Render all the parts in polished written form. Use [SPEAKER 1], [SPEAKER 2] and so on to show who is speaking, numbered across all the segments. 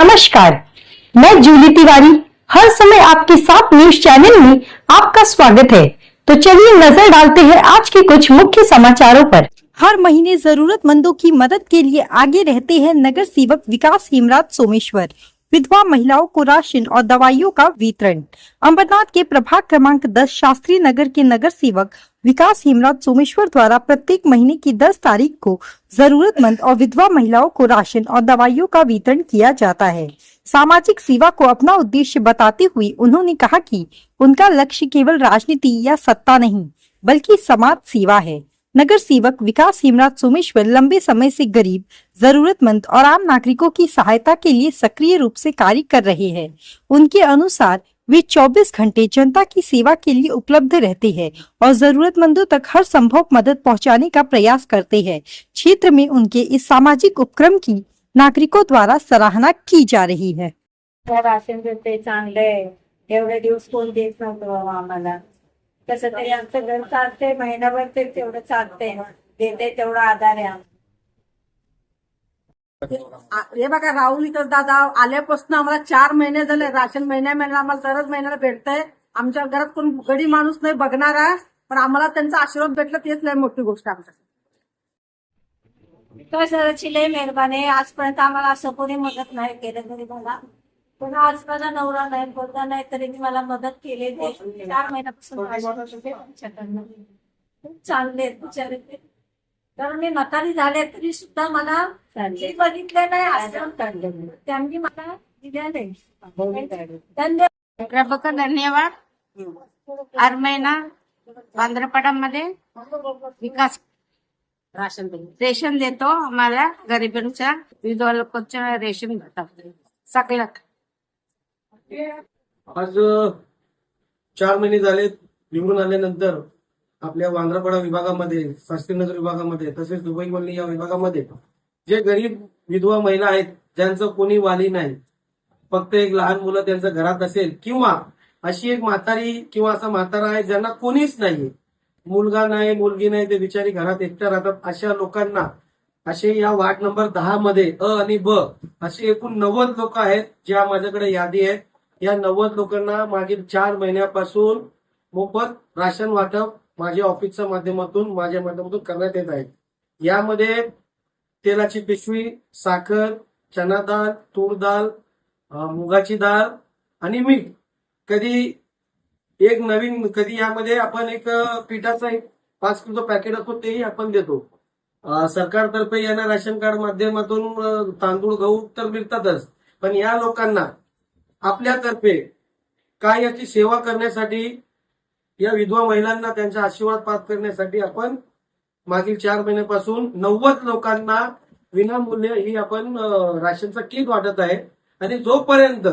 [SPEAKER 1] नमस्कार, मैं जूली तिवारी हर समय आपके साथ न्यूज चैनल में आपका स्वागत है। तो चलिए नजर डालते हैं आज के कुछ मुख्य समाचारों पर। हर महीने जरूरतमंदों की मदद के लिए आगे रहते हैं नगर सेवक विकास हेमराज सोमेश्वर। विधवा महिलाओं को राशन और दवाइयों का वितरण। अंबरनाथ के प्रभाग क्रमांक 10 शास्त्री नगर के नगर सेवक विकास हेमराज सोमेश्वर द्वारा प्रत्येक महीने की 10 तारीख को जरूरतमंद और विधवा महिलाओं को राशन और दवाइयों का वितरण किया जाता है। सामाजिक सेवा को अपना उद्देश्य बताते हुए उन्होंने कहा कि उनका लक्ष्य केवल राजनीति या सत्ता नहीं बल्कि समाज सेवा है। नगर सेवक विकास हेमराज सोमेश्वर लंबे समय से गरीब, जरूरतमंद और आम नागरिकों की सहायता के लिए सक्रिय रूप से कार्य कर रहे हैं। उनके अनुसार वे 24 घंटे जनता की सेवा के लिए उपलब्ध रहते हैं और जरूरतमंदों तक हर संभव मदद पहुंचाने का प्रयास करते हैं। क्षेत्र में उनके इस सामाजिक उपक्रम की नागरिकों द्वारा सराहना की जा रही है।
[SPEAKER 2] राशन देते चांगले एवढे दिवस कोण देत नव्हतं आम्हाला, कसं तरी आमचं घर चालते, महिनाभर ते तेवढं चालते, देते तेवढा आधार आहे आमचा।
[SPEAKER 3] हे बघा राहुल इतर दादा आल्यापासून आम्हाला 4 महिने झाले राशन महिन्याला आम्हाला दरच महिन्याला भेटतंय। आमच्या घरात कोण गडी माणूस नाही बघणारा, पण आम्हाला त्यांचा आशीर्वाद भेटला तेच लय मोठी गोष्ट आमच्यासाठी।
[SPEAKER 2] तो सरांची लय मेहरबानी। आजपर्यंत आम्हाला असं कोणी मदत नाही केलं तरी मला, पण आज माझा नवरा नाही बोलता नाही तरी मला मदत केली। 4 महिन्यापासून आमच्याकडनं खूप चांगले बिचारे ते, कारण मी म्हातारी झाले तरी सुद्धा मला बघितलं नाही आश्रम काढले, त्यांनी मला दिल्या नाही।
[SPEAKER 4] धन्यवाद। हर महिना बांद्रपाडामध्ये विकास रेशन देतो आम्हाला, गरिबांच्या विधवा लोकांच्या रेशन भेटतात सगळ्या।
[SPEAKER 5] आज 4 महिने झाले निवडून आल्यानंतर आपल्या वांद्रपाडा विभागामध्ये, शास्त्रीनगर विभागामध्ये तसेच दुबई कॉलनी या विभागामध्ये जे गरीब विधवा महिला आहेत, ज्यांचं कोणी वाली नाही, फक्त एक लहान मुलं त्यांचं घरात असेल किंवा अशी एक म्हातारी किंवा असा म्हातारा आहे ज्यांना कोणीच नाहीये, मुलगा नाही मुलगी नाही, ते बिचारी घरात एकट्या राहतात, अशा लोकांना असे या वार्ड नंबर 10 मध्ये अ आणि ब असे एकूण 90 लोक आहेत ज्या माझ्याकडे यादी आहे। या 90 लोकांना मागील 4 महिन्यापासून मोफत राशन वाटप माझ्या ऑफिसच्या माध्यमातून करण्यात येत आहे। यामध्ये तेलाची पिशवी, साखर, चना डाळ, तूर डाळ, मुगाची डाळ आणि मीठ, कधी एक नवीन, कधी यामध्ये आपण एक पिठाचा 5 किलो पॅकेट असतो तेही आपण देतो। सरकारतर्फे यांना राशन कार्ड माध्यमातून तांदूळ गहू तर मिळतातच, पण या लोकांना आपल्यातर्फे काय याची सेवा करण्यासाठी, या विधवा महिलांना त्यांचा आशीर्वाद प्राप्त करण्यासाठी आपण मागील 4 महिन्यापासून 90 लोकांना विनामूल्य ही आपण राशनचा किट वाटत आहे। आणि जोपर्यंत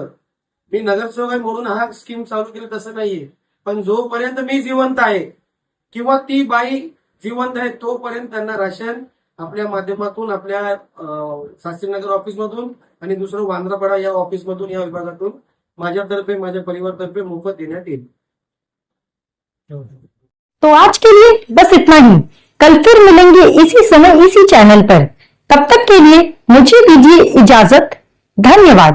[SPEAKER 5] मी नगरसेवक आहे म्हणून हा स्कीम चालू केली तसं नाहीये, पण जोपर्यंत मी जिवंत आहे किंवा ती बाई जिवंत आहे तोपर्यंत त्यांना राशन आपल्या माध्यमातून, आपल्या शास्त्रीनगर ऑफिसमधून आणि दुसरं वांद्रपाडा या ऑफिसमधून, या विभागातून माझ्यातर्फे, माझ्या परिवारतर्फे मोफत देण्यात येईल।
[SPEAKER 1] तो आज के लिए बस इतना ही। कल फिर मिलेंगे इसी समय इसी चैनल पर। तब तक के लिए मुझे दीजिए इजाजत। धन्यवाद।